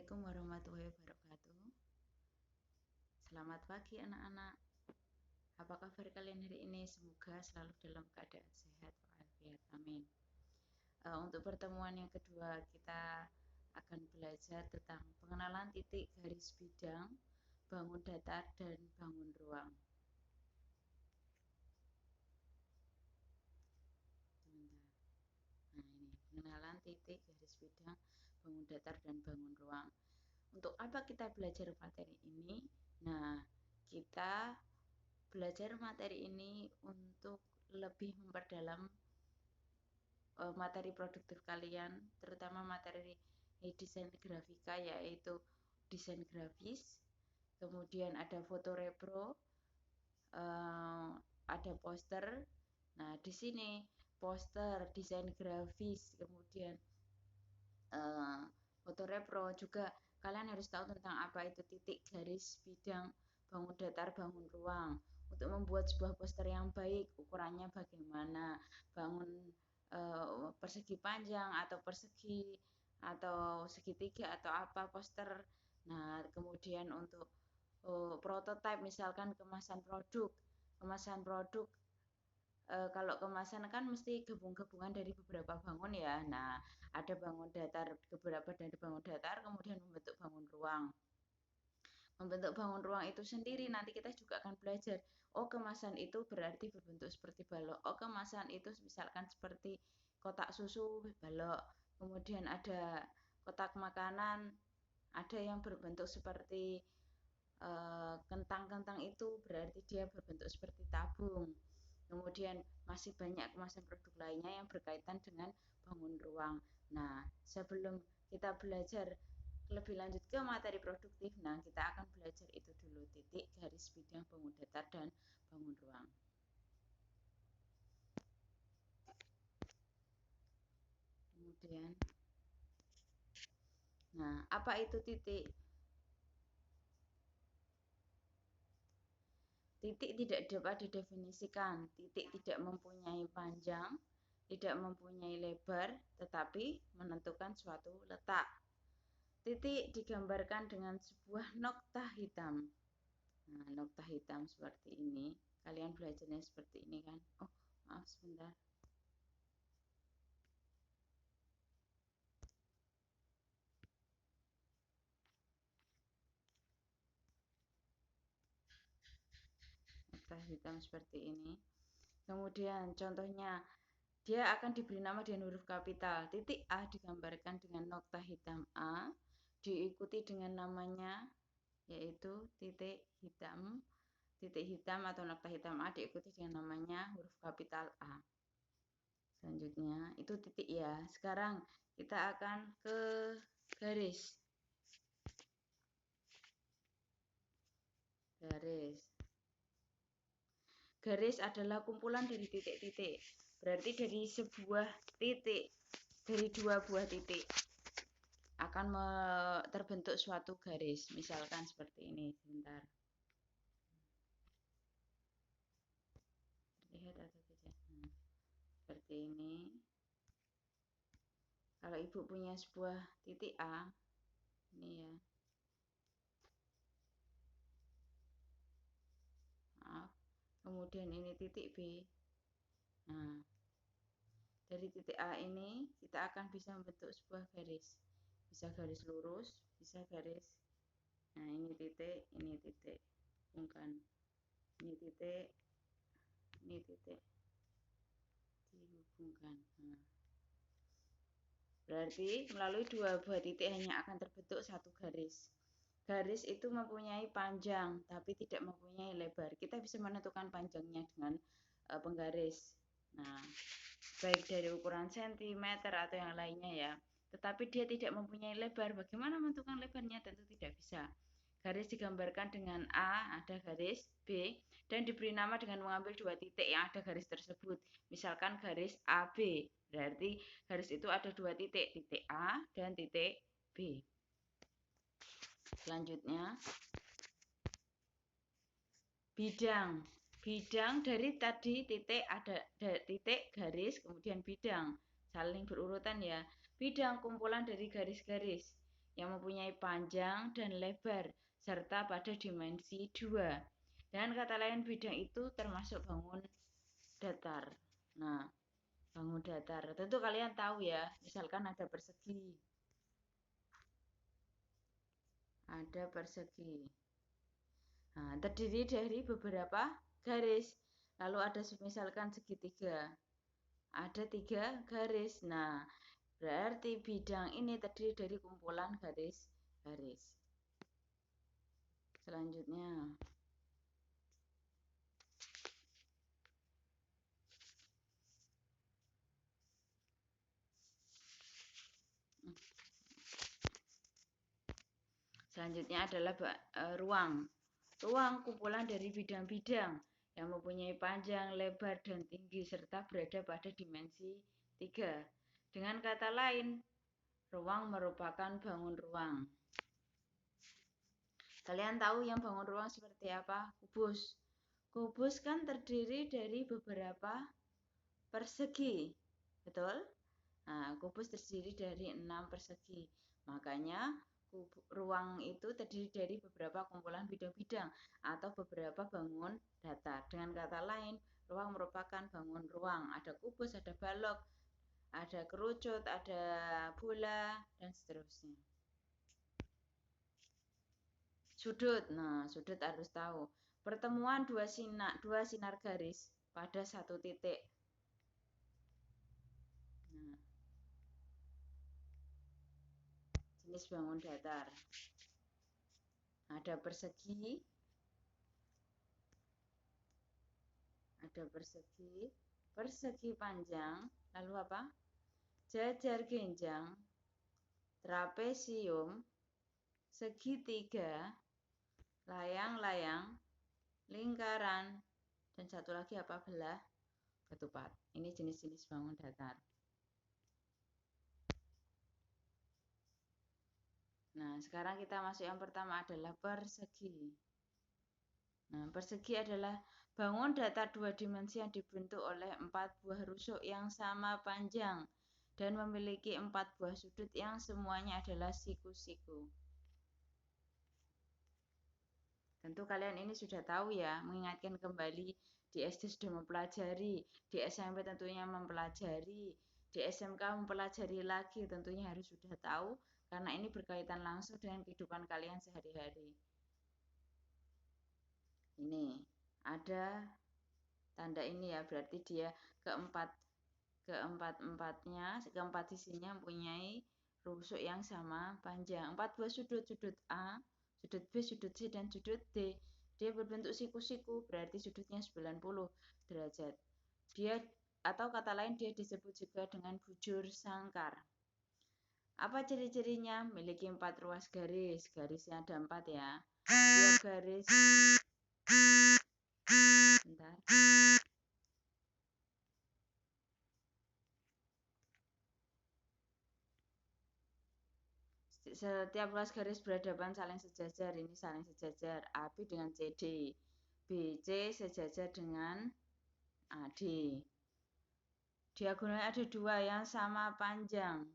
Assalamualaikum warahmatullahi wabarakatuh. Selamat pagi anak-anak. Apa kabar kalian hari ini? Semoga selalu dalam keadaan sehat walafiat. Amin. Untuk pertemuan yang kedua kita akan belajar tentang pengenalan titik garis bidang, bangun datar, dan bangun ruang. Sebentar. Nah ini pengenalan titik garis bidang, bangun datar, dan bangun ruang. Untuk apa kita belajar materi ini? Nah, kita belajar materi ini untuk lebih memperdalam materi produktif kalian, terutama materi desain grafika, yaitu desain grafis, kemudian ada foto repro, ada poster. Nah, di sini poster, desain grafis, kemudian foto repro juga kalian harus tahu tentang apa itu titik garis bidang, bangun datar, bangun ruang. Untuk membuat sebuah poster yang baik, ukurannya bagaimana, bangun persegi panjang atau persegi atau segitiga atau apa poster. Nah, kemudian untuk prototipe, misalkan kemasan produk kalau kemasan kan mesti gabung-gabungan dari beberapa bangun ya. Nah, ada bangun datar, beberapa dari bangun datar, kemudian membentuk bangun ruang. Membentuk bangun ruang itu sendiri nanti kita juga akan belajar. Oh, kemasan itu berarti berbentuk seperti balok. Oh, kemasan itu misalkan seperti kotak susu balok. Kemudian ada kotak makanan, ada yang berbentuk seperti kentang-kentang itu berarti dia berbentuk seperti tabung. Kemudian masih banyak kemasan produk lainnya yang berkaitan dengan bangun ruang. Nah, sebelum kita belajar lebih lanjut ke materi produktif, nah kita akan belajar itu dulu, titik garis bidang, bangun datar, dan bangun ruang. Kemudian, nah apa itu titik? Titik tidak dapat didefinisikan. Titik tidak mempunyai panjang, tidak mempunyai lebar, tetapi menentukan suatu letak. Titik digambarkan dengan sebuah nokta hitam. Nah, nokta hitam seperti ini. Kalian belajarnya seperti ini kan? Oh, maaf sebentar. Nokta hitam seperti ini. Kemudian contohnya, dia akan diberi nama dengan huruf kapital. Titik A digambarkan dengan nokta hitam A, diikuti dengan namanya, yaitu titik hitam atau nokta hitam A diikuti dengan namanya huruf kapital A. Selanjutnya, itu titik ya. Sekarang kita akan ke garis. Garis adalah kumpulan dari titik-titik. Berarti dari sebuah titik, dari dua buah titik akan terbentuk suatu garis. Misalkan seperti ini. Sebentar. Lihat atau tidak? Nah, seperti ini. Kalau ibu punya sebuah titik A, ini ya. Maaf. Kemudian ini titik B. Nah, dari titik A ini kita akan bisa membentuk sebuah garis. Bisa garis lurus, bisa garis. Nah, ini titik, hubungkan. Ini titik, dihubungkan. Nah, berarti melalui dua buah titik hanya akan terbentuk satu garis. Garis itu mempunyai panjang tapi tidak mempunyai lebar. Kita bisa menentukan panjangnya dengan penggaris. Nah, baik dari ukuran sentimeter atau yang lainnya ya. Tetapi dia tidak mempunyai lebar. Bagaimana menentukan lebarnya? Tentu tidak bisa. Garis digambarkan dengan A, ada garis B, dan diberi nama dengan mengambil dua titik yang ada garis tersebut. Misalkan garis AB, berarti garis itu ada dua titik, titik A dan titik B. Selanjutnya, bidang. Bidang dari tadi titik ada titik, garis, kemudian bidang. Saling berurutan ya. Bidang kumpulan dari garis-garis. yang mempunyai panjang dan lebar serta pada dimensi 2. Dengan kata lain, bidang itu termasuk bangun datar. Nah, bangun datar. Tentu kalian tahu ya, misalkan ada persegi. Ada persegi. Nah, terdiri dari beberapa garis. Lalu ada misalkan segitiga. Ada 3 garis. Nah, berarti bidang ini terdiri dari kumpulan garis-garis. Selanjutnya. Selanjutnya adalah ruang. Ruang kumpulan dari bidang-bidang yang mempunyai panjang, lebar, dan tinggi serta berada pada dimensi 3. Dengan kata lain, ruang merupakan bangun ruang. Kalian tahu yang bangun ruang seperti apa? Kubus. Kubus kan terdiri dari beberapa persegi. Betul? Nah, kubus terdiri dari 6 persegi. Makanya ruang itu terdiri dari beberapa kumpulan bidang-bidang atau beberapa bangun datar. Dengan kata lain, ruang merupakan bangun ruang. Ada kubus, ada balok, ada kerucut, ada bola, dan seterusnya. Sudut. Nah, sudut harus tahu. Pertemuan dua sinar garis pada satu titik. Nah, jenis bangun datar. Ada persegi, persegi panjang, lalu apa? Jajar genjang, trapesium, segitiga, layang-layang, lingkaran, dan satu lagi apa? Belah ketupat. Ini jenis-jenis bangun datar. Nah, sekarang kita masuk yang pertama adalah persegi. Nah, persegi adalah bangun datar 2 dimensi yang dibentuk oleh 4 buah rusuk yang sama panjang dan memiliki 4 buah sudut yang semuanya adalah siku-siku. Tentu kalian ini sudah tahu ya, mengingatkan kembali di SD sudah mempelajari, di SMP tentunya mempelajari, di SMK mempelajari lagi, tentunya harus sudah tahu karena ini berkaitan langsung dengan kehidupan kalian sehari-hari. Ini ada tanda ini ya, berarti dia keempat sisinya mempunyai rusuk yang sama panjang. 4 buah sudut A, sudut B, sudut C, dan sudut D. Dia berbentuk siku-siku, berarti sudutnya 90 derajat. Dia atau kata lain dia disebut juga dengan bujur sangkar. Apa ciri-cirinya? Memiliki 4 ruas garis. Garisnya ada 4 ya. Tiap garis. Bentar. Setiap ruas garis berhadapan saling sejajar. Ini saling sejajar. AB dengan CD. BC sejajar dengan AD. Diagonal ada 2 yang sama panjang.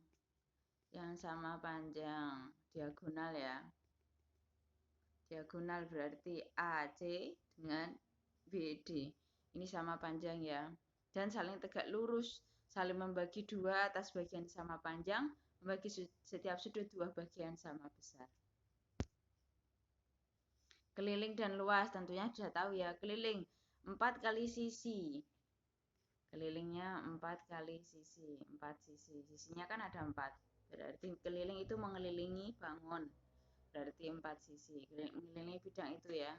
Diagonal ya. Diagonal berarti AC dengan BD. Ini sama panjang ya. Dan saling tegak lurus. Saling membagi 2 atas bagian sama panjang. Membagi setiap sudut 2 bagian sama besar. Keliling dan luas, tentunya sudah tahu ya. Keliling 4 kali sisi. Kelilingnya 4 kali sisi. 4 sisi. Sisinya kan ada 4. Berarti keliling itu mengelilingi bangun. Berarti 4 sisi. Mengelilingi bidang itu ya.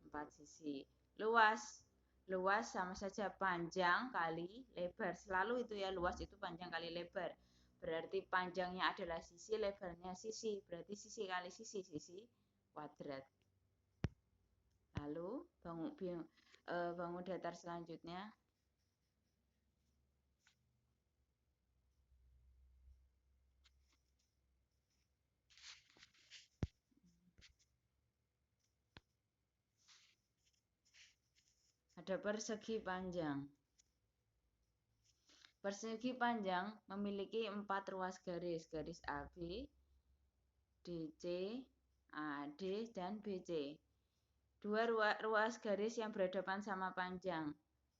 4 sisi. Luas. Luas sama saja panjang kali lebar. Selalu itu ya, luas itu panjang kali lebar. Berarti panjangnya adalah sisi, lebarnya sisi. Berarti sisi kali sisi, sisi kuadrat. Lalu bangun datar selanjutnya. Ada persegi panjang. Persegi panjang memiliki 4 ruas garis. Garis AB, DC, AD, dan BC. Dua ruas garis yang berhadapan sama panjang.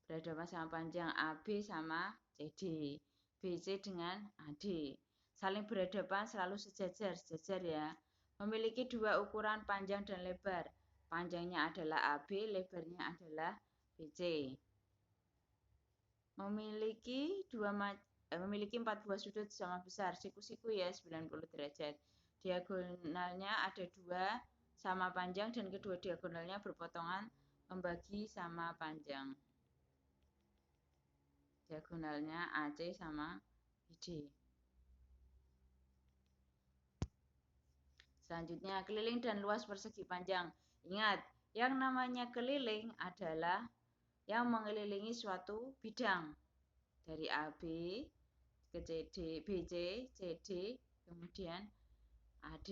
Berhadapan sama panjang AB sama CD. BC dengan AD. Saling berhadapan selalu sejajar ya. Memiliki dua ukuran panjang dan lebar. Panjangnya adalah AB, lebarnya adalah BC. Memiliki 4 buah sudut sama besar, siku-siku ya 90 derajat. Diagonalnya ada 2 sama panjang dan kedua diagonalnya berpotongan membagi sama panjang. Diagonalnya AC sama BD. Selanjutnya, keliling dan luas persegi panjang. Ingat, yang namanya keliling adalah yang mengelilingi suatu bidang. Dari AB ke CD, BC, CD, kemudian AD.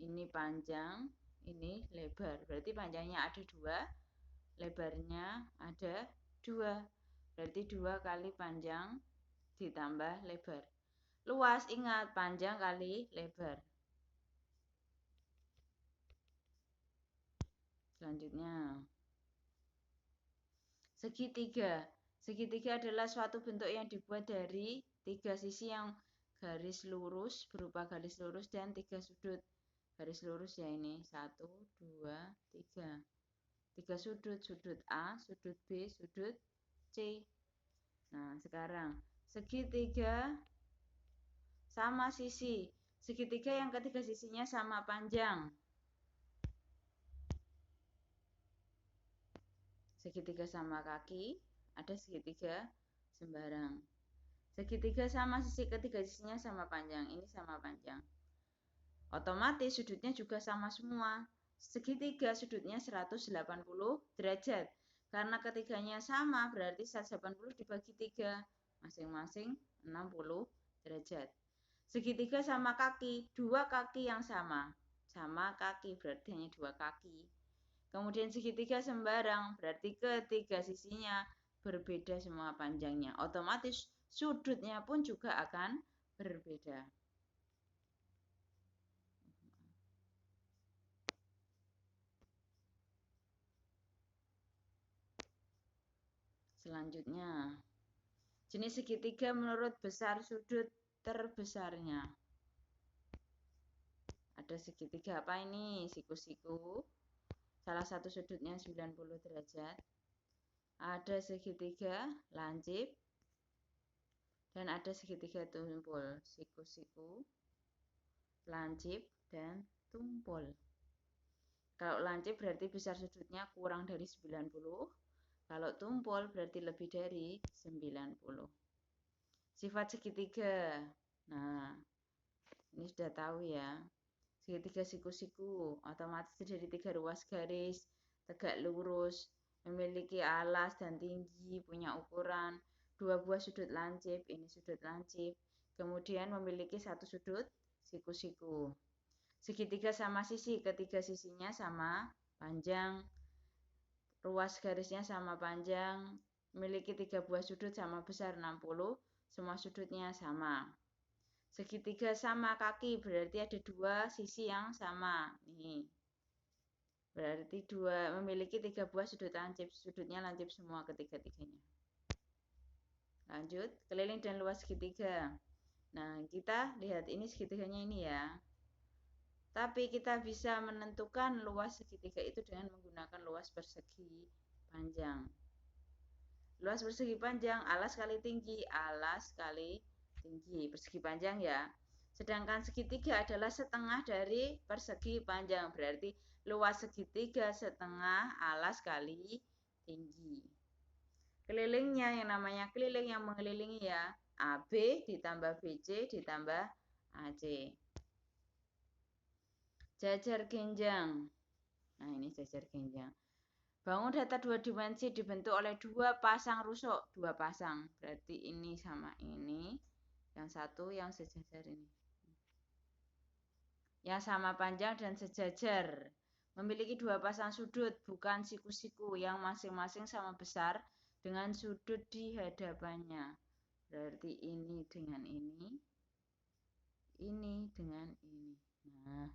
Ini panjang, ini lebar. Berarti panjangnya ada 2, lebarnya ada 2. Berarti 2 kali panjang ditambah lebar. Luas, ingat, panjang kali lebar. Selanjutnya, segitiga. Segitiga adalah suatu bentuk yang dibuat dari 3 sisi yang garis lurus, berupa garis lurus dan 3 sudut. Garis lurus ya ini, 1, 2, 3. 3 sudut, sudut A, sudut B, sudut C. Nah, sekarang segitiga sama sisi. Segitiga yang ketiga sisinya sama panjang. Segitiga sama kaki, ada segitiga sembarang. Segitiga sama sisi ketiga sisinya sama panjang, ini sama panjang. Otomatis sudutnya juga sama semua. Segitiga sudutnya 180 derajat. Karena ketiganya sama berarti 180 dibagi 3, masing-masing 60 derajat. Segitiga sama kaki, 2 kaki yang sama. Sama kaki berarti hanya 2 kaki. Kemudian segitiga sembarang, berarti ketiga sisinya berbeda semua panjangnya. Otomatis sudutnya pun juga akan berbeda. Selanjutnya, jenis segitiga menurut besar sudut terbesarnya. Ada segitiga apa ini? Siku-siku. Salah satu sudutnya 90 derajat. Ada segitiga lancip. Dan ada segitiga tumpul. Siku-siku, lancip, dan tumpul. Kalau lancip berarti besar sudutnya kurang dari 90. Kalau tumpul berarti lebih dari 90. Sifat segitiga. Nah, ini sudah tahu ya. Segitiga siku-siku otomatis dari 3 ruas garis, tegak lurus, memiliki alas dan tinggi, punya ukuran 2 buah sudut lancip, ini sudut lancip, kemudian memiliki 1 sudut siku-siku. Segitiga sama sisi, ketiga sisinya sama panjang, ruas garisnya sama panjang, memiliki 3 buah sudut sama besar 60, semua sudutnya sama. Segitiga sama kaki berarti ada 2 sisi yang sama. Nih. Berarti memiliki 3 buah sudut lancip. Sudutnya lancip semua ketiga-tiganya. Lanjut, keliling dan luas segitiga. Nah, kita lihat ini segitiganya ini ya. Tapi kita bisa menentukan luas segitiga itu dengan menggunakan luas persegi panjang. Luas persegi panjang, alas kali tinggi, alas kali tinggi, persegi panjang ya. Sedangkan segitiga adalah setengah dari persegi panjang, berarti luas segitiga setengah alas kali tinggi. Kelilingnya yang namanya keliling yang mengelilingi ya, AB ditambah BC ditambah AC. Jajar genjang. Nah, ini jajar genjang. Bangun data 2 dimensi dibentuk oleh 2 pasang rusuk, 2 pasang. Berarti ini sama ini. Yang satu yang sejajar ini. Yang sama panjang dan sejajar. Memiliki 2 pasang sudut, bukan siku-siku yang masing-masing sama besar dengan sudut di hadapannya. Berarti ini dengan ini dengan ini. Nah,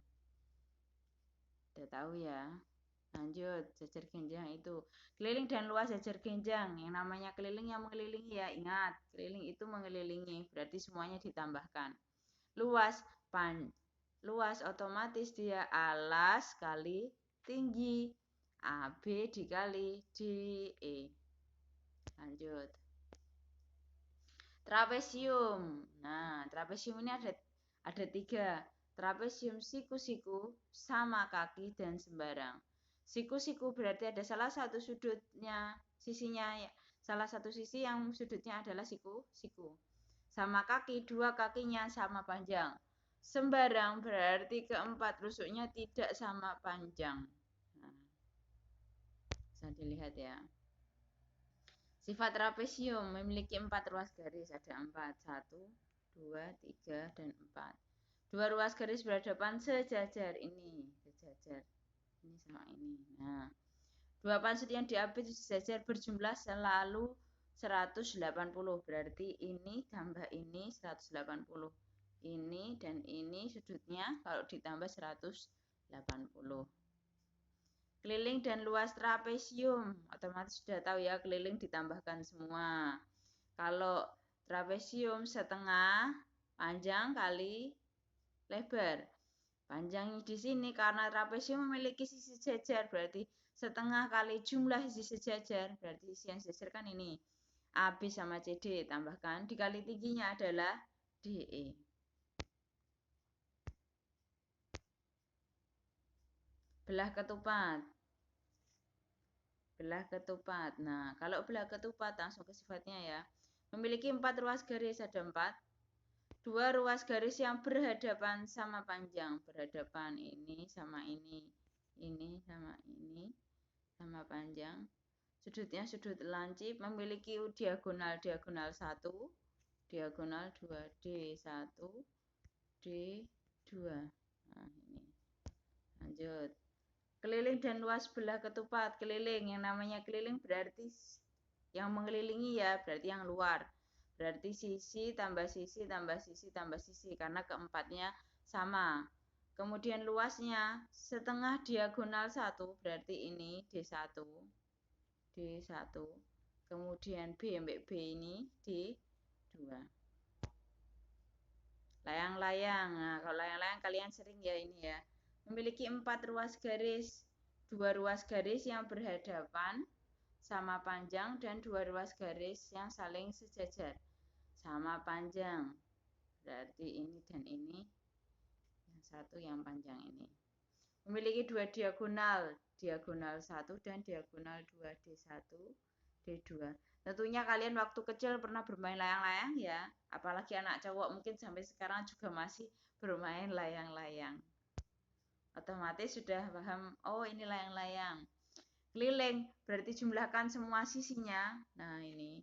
Sudah tahu ya. Lanjut, jajar genjang itu. Keliling dan luas jajar genjang. Yang namanya keliling yang mengelilingi ya, ingat. Keliling itu mengelilingi, berarti semuanya ditambahkan. Luas, luas otomatis dia alas kali tinggi. AB dikali DE. Lanjut. Trapesium. Nah, trapesium ini ada 3. Trapesium siku-siku, sama kaki, dan sembarang. Siku-siku berarti ada salah satu sudutnya, sisinya, salah satu sisi yang sudutnya adalah siku-siku. Sama kaki, 2 kakinya sama panjang. Sembarang berarti keempat rusuknya tidak sama panjang. Nah, bisa dilihat ya. Sifat trapesium memiliki 4 ruas garis. Ada 4. 1, 2, 3, dan 4. 2 ruas garis berhadapan sejajar. Ini sejajar. Ini sama ini. Nah, 2 pansut yang diapit sejajar berjumlah selalu 180. Berarti ini tambah ini 180. Ini dan ini sudutnya kalau ditambah 180. Keliling dan luas trapesium, otomatis sudah tahu ya, keliling ditambahkan semua. Kalau trapesium setengah panjang kali lebar. Panjang di sini karena trapesium memiliki sisi sejajar, berarti setengah kali jumlah sisi sejajar, berarti sisi yang sejajar kan ini. AB sama CD tambahkan, dikali tingginya adalah DE. Belah ketupat. Belah ketupat. Nah, kalau belah ketupat langsung ke sifatnya ya. Memiliki 4 ruas garis, ada 4. 2 ruas garis yang berhadapan sama panjang. Berhadapan ini sama ini. Ini sama ini. Sama panjang. Sudutnya sudut lancip. Memiliki diagonal 1. Diagonal 2. D1. D2. Nah, ini. Lanjut. Keliling dan luas belah ketupat. Keliling, yang namanya keliling berarti yang mengelilingi ya, berarti yang luar. Berarti sisi tambah sisi tambah sisi tambah sisi, karena keempatnya sama. Kemudian luasnya setengah diagonal 1, berarti ini D1. D1. Kemudian B sampai B ini D2. Layang-layang. Nah, kalau layang-layang kalian sering ya ini ya. Memiliki 4 ruas garis, 2 ruas garis yang berhadapan sama panjang dan 2 ruas garis yang saling sejajar sama panjang. Berarti ini dan ini, yang satu yang panjang ini. Memiliki 2 diagonal, diagonal 1 dan diagonal 2, D1, D2. Tentunya kalian waktu kecil pernah bermain layang-layang ya, apalagi anak cowok mungkin sampai sekarang juga masih bermain layang-layang. Otomatis sudah paham, oh ini layang-layang. Keliling, berarti jumlahkan semua sisinya. Nah ini.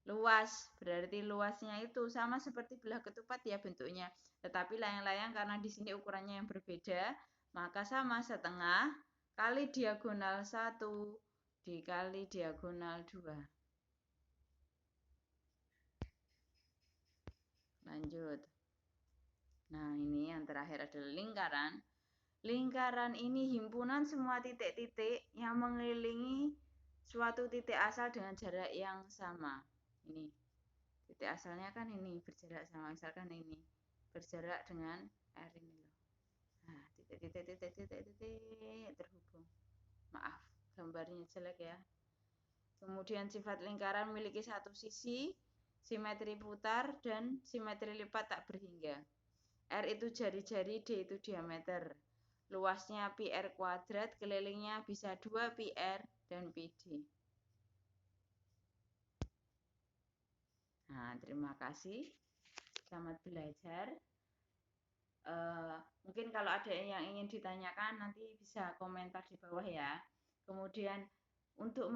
Luas, berarti luasnya itu sama seperti belah ketupat ya bentuknya. Tetapi layang-layang karena di sini ukurannya yang berbeda, maka sama setengah kali diagonal 1 dikali diagonal 2. Lanjut. Nah ini yang terakhir adalah lingkaran. Lingkaran ini himpunan semua titik-titik yang mengelilingi suatu titik asal dengan jarak yang sama. Ini titik asalnya kan ini berjarak sama, misalkan ini berjarak dengan R ini loh. Nah, titik terhubung. Maaf, gambarnya jelek ya. Kemudian sifat lingkaran memiliki satu sisi, simetri putar, dan simetri lipat tak berhingga. R itu jari-jari, D itu diameter. Luasnya PR kuadrat, kelilingnya bisa 2 PR dan PD. Nah, terima kasih. Selamat belajar. Mungkin kalau ada yang ingin ditanyakan nanti bisa komentar di bawah ya. Kemudian untuk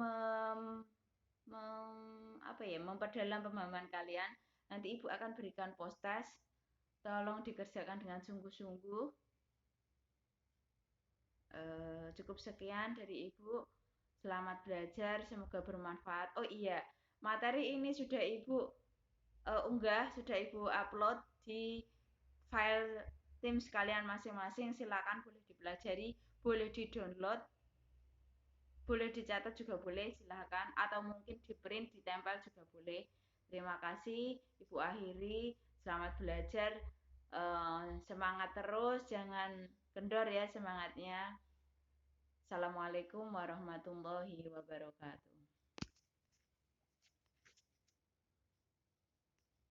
memperdalam pemahaman kalian, nanti Ibu akan berikan post-test. Tolong dikerjakan dengan sungguh-sungguh. Cukup sekian dari Ibu. Selamat belajar, semoga bermanfaat. Oh iya, materi ini sudah Ibu unggah, sudah Ibu upload di file Tips kalian masing-masing silakan boleh dipelajari, boleh di-download, boleh dicatat juga boleh, silakan, atau mungkin di print, ditempel juga boleh. Terima kasih, Ibu akhiri. Selamat belajar, semangat terus, jangan kendor ya semangatnya. Assalamualaikum warahmatullahi wabarakatuh.